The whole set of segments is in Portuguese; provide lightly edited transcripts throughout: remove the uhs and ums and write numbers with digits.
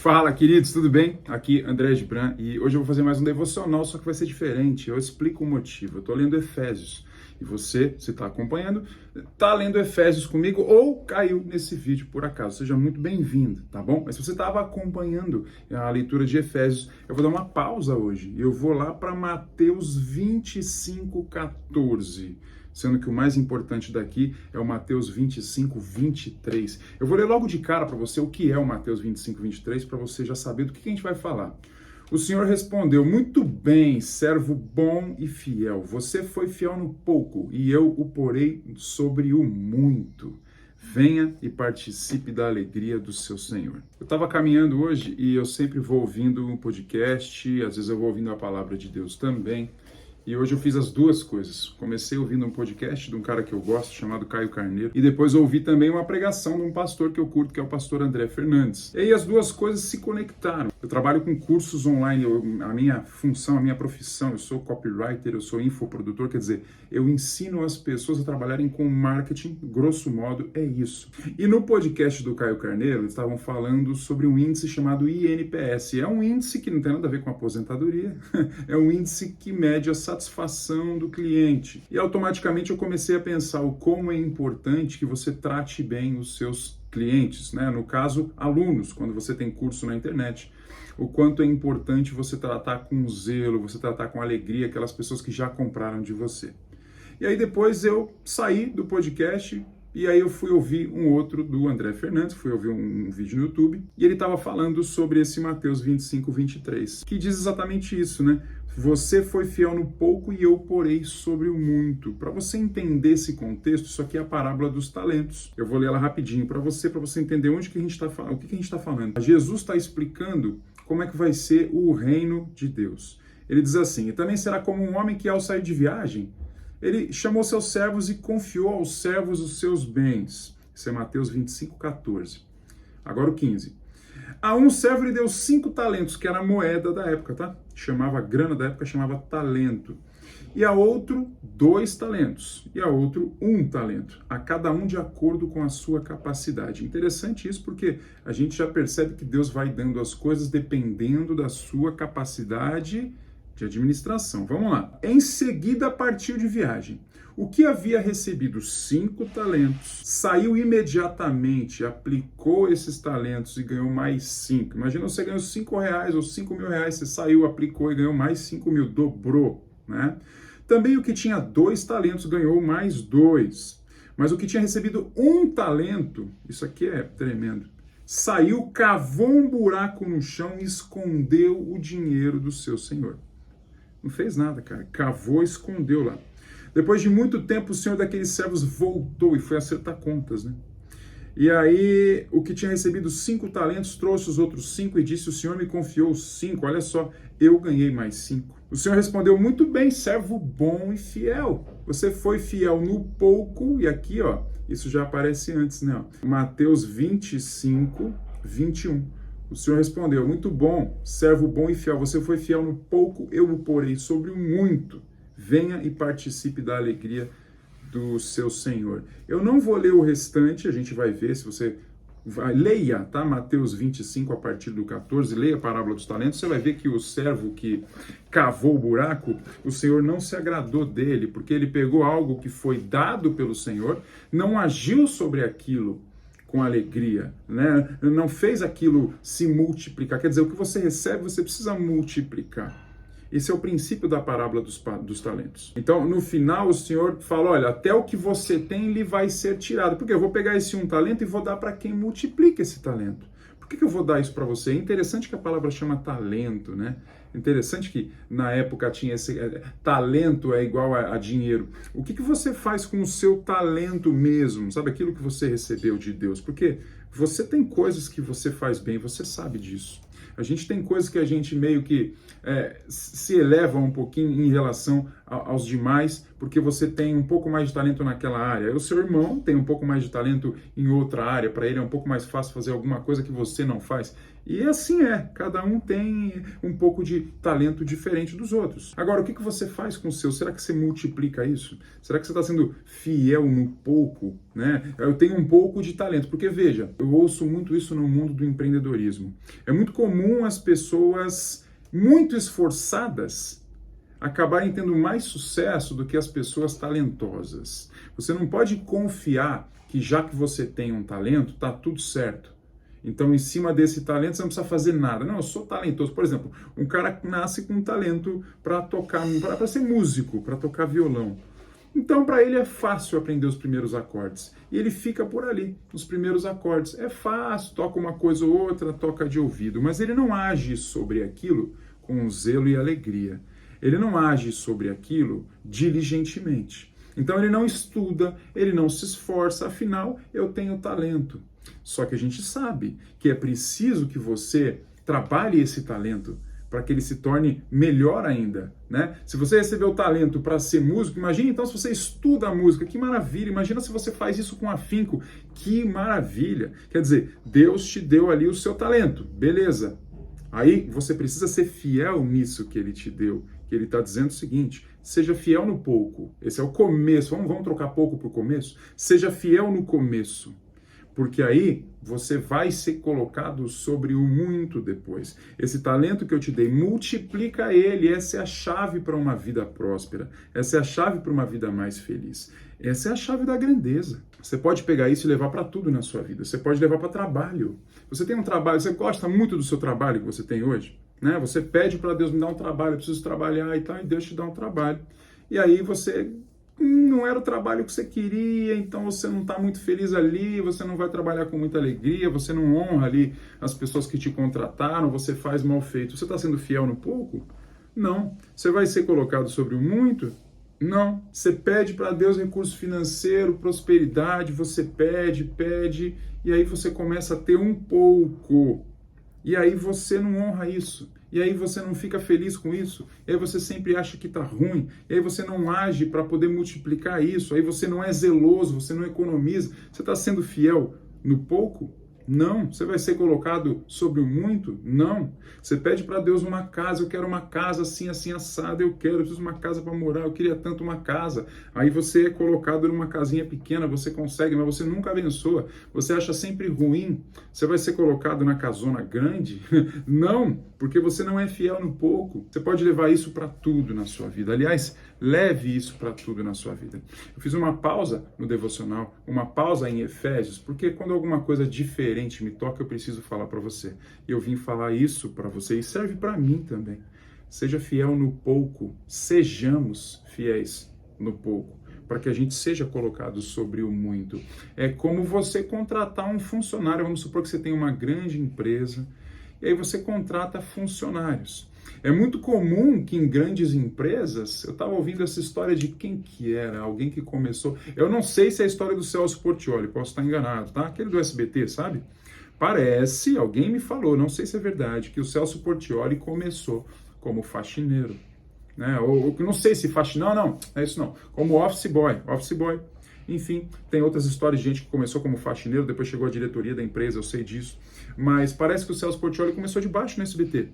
Fala, queridos, tudo bem? Aqui André Gibran e hoje eu vou fazer mais um devocional, só que vai ser diferente. Eu explico o motivo. Eu estou lendo Efésios e você, se está acompanhando, está lendo Efésios comigo ou caiu nesse vídeo por acaso. Seja muito bem-vindo, tá bom? Mas se você estava acompanhando a leitura de Efésios, eu vou dar uma pausa hoje e eu vou lá para Mateus 25:14. Sendo que o mais importante daqui é o Mateus 25:23. Eu vou ler logo de cara para você o que é o Mateus 25:23, para você já saber do que a gente vai falar. O Senhor respondeu: muito bem, servo bom e fiel. Você foi fiel no pouco, e eu o porei sobre o muito. Venha e participe da alegria do seu Senhor. Eu estava caminhando hoje e eu sempre vou ouvindo um podcast, às vezes eu vou ouvindo a palavra de Deus também. E hoje eu fiz as duas coisas. Comecei ouvindo um podcast de um cara que eu gosto, chamado Caio Carneiro, e depois ouvi também uma pregação de um pastor que eu curto, que é o pastor André Fernandes. E aí as duas coisas se conectaram. Eu trabalho com cursos online, a minha função, a minha profissão, eu sou copywriter, eu sou infoprodutor, quer dizer, eu ensino as pessoas a trabalharem com marketing, grosso modo, é isso. E no podcast do Caio Carneiro, eles estavam falando sobre um índice chamado INPS. É um índice que não tem nada a ver com aposentadoria, é um índice que mede a satisfação do cliente. E automaticamente eu comecei a pensar o como é importante que você trate bem os seus clientes, né? No caso, alunos, quando você tem curso na internet. O quanto é importante você tratar com zelo, você tratar com alegria aquelas pessoas que já compraram de você. E aí depois eu saí do podcast e aí eu fui ouvir um outro do André Fernandes, fui ouvir um vídeo no YouTube, e ele estava falando sobre esse Mateus 25:23, que diz exatamente isso, né? Você foi fiel no pouco e eu porei sobre o muito. Para você entender esse contexto, isso aqui é a parábola dos talentos. Eu vou ler ela rapidinho para você entender onde que a gente está falando, o que a gente está falando. Jesus está explicando como é que vai ser o reino de Deus. Ele diz assim: e também será como um homem que ao sair de viagem, ele chamou seus servos e confiou aos servos os seus bens. Isso é Mateus 25:14. Agora o 15. A um servo ele deu 5 talentos, que era a moeda da época, tá? Chamava a grana da época, chamava talento. E a outro 2 talentos. E a outro 1 talento. A cada um de acordo com a sua capacidade. Interessante isso porque a gente já percebe que Deus vai dando as coisas dependendo da sua capacidade de administração. Vamos lá. Em seguida partiu de viagem. O que havia recebido 5 talentos, saiu imediatamente, aplicou esses talentos e ganhou mais 5. Imagina você ganhou R$5 ou R$5.000, você saiu, aplicou e ganhou mais 5.000, dobrou, né? Também o que tinha 2 talentos ganhou mais 2. Mas o que tinha recebido 1 talento, isso aqui é tremendo, saiu, cavou um buraco no chão e escondeu o dinheiro do seu senhor. Não fez nada, cara. Cavou e escondeu lá. Depois de muito tempo, o senhor daqueles servos voltou e foi acertar contas, né? E aí, o que tinha recebido 5 talentos, trouxe os outros 5 e disse: o senhor me confiou 5, olha só, eu ganhei mais 5. O senhor respondeu: muito bem, servo bom e fiel. Você foi fiel no pouco, e aqui, ó, isso já aparece antes, né? Mateus 25:21. O Senhor respondeu: muito bom, servo bom e fiel. Você foi fiel no pouco, eu o porei sobre o muito. Venha e participe da alegria do seu Senhor. Eu não vou ler o restante, a gente vai ver, se você vai, leia, tá? Mateus 25 a partir do 14, leia a parábola dos talentos, você vai ver que o servo que cavou o buraco, o Senhor não se agradou dele, porque ele pegou algo que foi dado pelo Senhor, não agiu sobre aquilo com alegria, né? Não fez aquilo se multiplicar. Quer dizer, o que você recebe, você precisa multiplicar. Esse é o princípio da parábola dos talentos. Então, no final, o Senhor fala: olha, até o que você tem, lhe vai ser tirado. Porque eu vou pegar esse 1 talento e vou dar para quem multiplica esse talento. Por que eu vou dar isso para você? É interessante que a palavra chama talento, né? Interessante que na época tinha esse talento é igual a dinheiro. O que você faz com o seu talento mesmo? Sabe, aquilo que você recebeu de Deus? Porque você tem coisas que você faz bem, você sabe disso. A gente tem coisas que a gente meio que se eleva um pouquinho em relação aos demais, porque você tem um pouco mais de talento naquela área. O seu irmão tem um pouco mais de talento em outra área, para ele é um pouco mais fácil fazer alguma coisa que você não faz. E assim cada um tem um pouco de talento diferente dos outros. Agora, o que você faz com o seu? Será que você multiplica isso? Será que você está sendo fiel no pouco? Né? Eu tenho um pouco de talento, porque veja, eu ouço muito isso no mundo do empreendedorismo. É muito comum as pessoas muito esforçadas acabarem tendo mais sucesso do que as pessoas talentosas. Você não pode confiar que já que você tem um talento, tá tudo certo. Então, em cima desse talento, você não precisa fazer nada. Não, eu sou talentoso. Por exemplo, um cara nasce com um talento para tocar, para ser músico, para tocar violão. Então, para ele é fácil aprender os primeiros acordes. E ele fica por ali, nos primeiros acordes. É fácil, toca uma coisa ou outra, toca de ouvido. Mas ele não age sobre aquilo com zelo e alegria. Ele não age sobre aquilo diligentemente. Então, ele não estuda, ele não se esforça. Afinal, eu tenho talento. Só que a gente sabe que é preciso que você trabalhe esse talento para que ele se torne melhor ainda, né? Se você recebeu o talento para ser músico, imagine então se você estuda a música, que maravilha! Imagina se você faz isso com afinco, que maravilha! Quer dizer, Deus te deu ali o seu talento, beleza? Aí você precisa ser fiel nisso que ele te deu, que ele está dizendo o seguinte: seja fiel no pouco. Esse é o começo. Vamos trocar pouco por começo? Seja fiel no começo. Porque aí você vai ser colocado sobre o muito depois. Esse talento que eu te dei, multiplica ele. Essa é a chave para uma vida próspera. Essa é a chave para uma vida mais feliz. Essa é a chave da grandeza. Você pode pegar isso e levar para tudo na sua vida. Você pode levar para trabalho. Você tem um trabalho, você gosta muito do seu trabalho que você tem hoje, né? Você pede para Deus me dar um trabalho, eu preciso trabalhar e tal, e Deus te dá um trabalho. E aí você não era o trabalho que você queria, então você não está muito feliz ali, você não vai trabalhar com muita alegria, você não honra ali as pessoas que te contrataram, você faz mal feito. Você está sendo fiel no pouco? Não. Você vai ser colocado sobre o muito? Não. Você pede para Deus recurso financeiro, prosperidade, você pede, e aí você começa a ter um pouco. E aí você não honra isso. E aí você não fica feliz com isso. E aí você sempre acha que está ruim. E aí você não age para poder multiplicar isso. Aí você não é zeloso, você não economiza. Você está sendo fiel no pouco? Não. Você vai ser colocado sobre o muito? Não. Você pede para Deus uma casa, eu quero uma casa assim, assim, assada, eu preciso de uma casa para morar, eu queria tanto uma casa. Aí você é colocado numa casinha pequena, você consegue, mas você nunca abençoa. Você acha sempre ruim. Você vai ser colocado na casona grande? Não, porque você não é fiel no pouco. Você pode levar isso para tudo na sua vida. Aliás, leve isso para tudo na sua vida. Eu fiz uma pausa no devocional, uma pausa em Efésios, porque quando alguma coisa diferente me toca, eu preciso falar para você. E eu vim falar isso para você e serve para mim também. Seja fiel no pouco, sejamos fiéis no pouco, para que a gente seja colocado sobre o muito. É como você contratar um funcionário. Vamos supor que você tem uma grande empresa, e aí você contrata funcionários. É muito comum que em grandes empresas, eu estava ouvindo essa história de quem que era, alguém que começou, eu não sei se é a história do Celso Portiolli, posso estar enganado, tá? Aquele do SBT, sabe? Parece, alguém me falou, não sei se é verdade, que o Celso Portiolli começou como faxineiro, né? Ou não sei se faxineiro, não, é isso não, como office boy. Enfim, tem outras histórias de gente que começou como faxineiro, depois chegou à diretoria da empresa, eu sei disso. Mas parece que o Celso Portiolli começou de baixo no SBT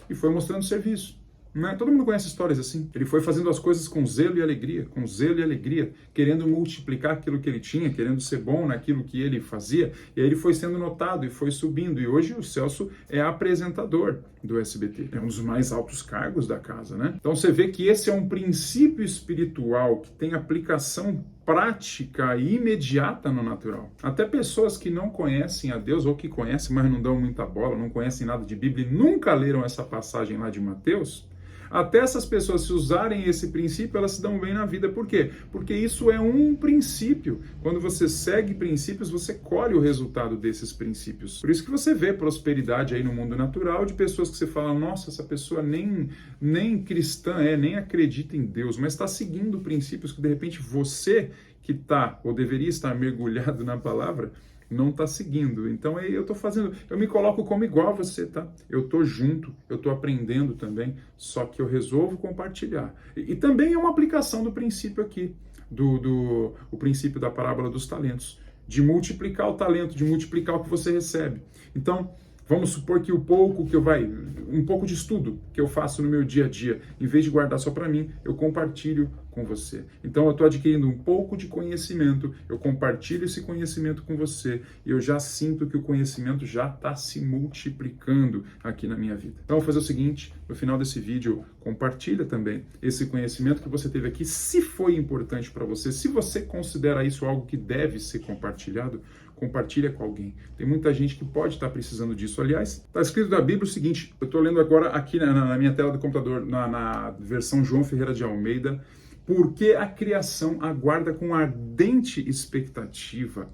e foi mostrando serviço. Né? Todo mundo conhece histórias assim. Ele foi fazendo as coisas com zelo e alegria, querendo multiplicar aquilo que ele tinha, querendo ser bom naquilo que ele fazia. E aí ele foi sendo notado e foi subindo. E hoje o Celso é apresentador do SBT. É um dos mais altos cargos da casa, né? Então você vê que esse é um princípio espiritual que tem aplicação prática e imediata no natural. Até pessoas que não conhecem a Deus ou que conhecem, mas não dão muita bola, não conhecem nada de Bíblia e nunca leram essa passagem lá de Mateus, até essas pessoas, se usarem esse princípio, elas se dão bem na vida. Por quê? Porque isso é um princípio. Quando você segue princípios, você colhe o resultado desses princípios. Por isso que você vê prosperidade aí no mundo natural de pessoas que você fala, nossa, essa pessoa nem cristã nem acredita em Deus, mas está seguindo princípios que de repente você que está ou deveria estar mergulhado na palavra, não está seguindo. Então eu me coloco como igual a você, tá? Eu estou junto, eu estou aprendendo também, só que eu resolvo compartilhar. E também é uma aplicação do princípio aqui, o princípio da parábola dos talentos, de multiplicar o talento, de multiplicar o que você recebe. Então, Vamos supor que um pouco de estudo que eu faço no meu dia a dia, em vez de guardar só para mim, eu compartilho com você. Então eu estou adquirindo um pouco de conhecimento, eu compartilho esse conhecimento com você e eu já sinto que o conhecimento já está se multiplicando aqui na minha vida. Então eu vou fazer o seguinte, no final desse vídeo, compartilha também esse conhecimento que você teve aqui, se foi importante para você, se você considera isso algo que deve ser compartilhado, compartilha com alguém. Tem muita gente que pode estar precisando disso. Aliás, está escrito na Bíblia o seguinte, eu estou lendo agora aqui na minha tela do computador, na versão João Ferreira de Almeida, porque a criação aguarda com ardente expectativa,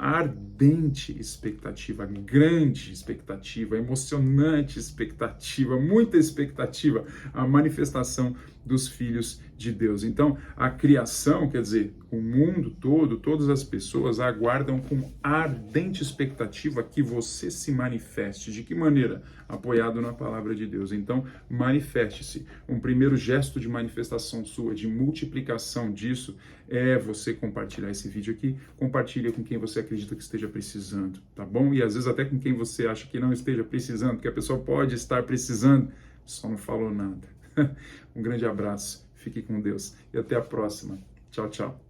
grande expectativa, emocionante expectativa, muita expectativa, a manifestação dos filhos de Deus. Então, a criação, quer dizer, o mundo todo, todas as pessoas aguardam com ardente expectativa que você se manifeste. De que maneira? Apoiado na palavra de Deus. Então, manifeste-se. Um primeiro gesto de manifestação sua, de multiplicação disso, é você compartilhar esse vídeo aqui. Compartilha com quem você acredita que esteja precisando, tá bom? E às vezes até com quem você acha que não esteja precisando, porque a pessoa pode estar precisando, só não falou nada. Um grande abraço, fique com Deus e até a próxima. Tchau, tchau.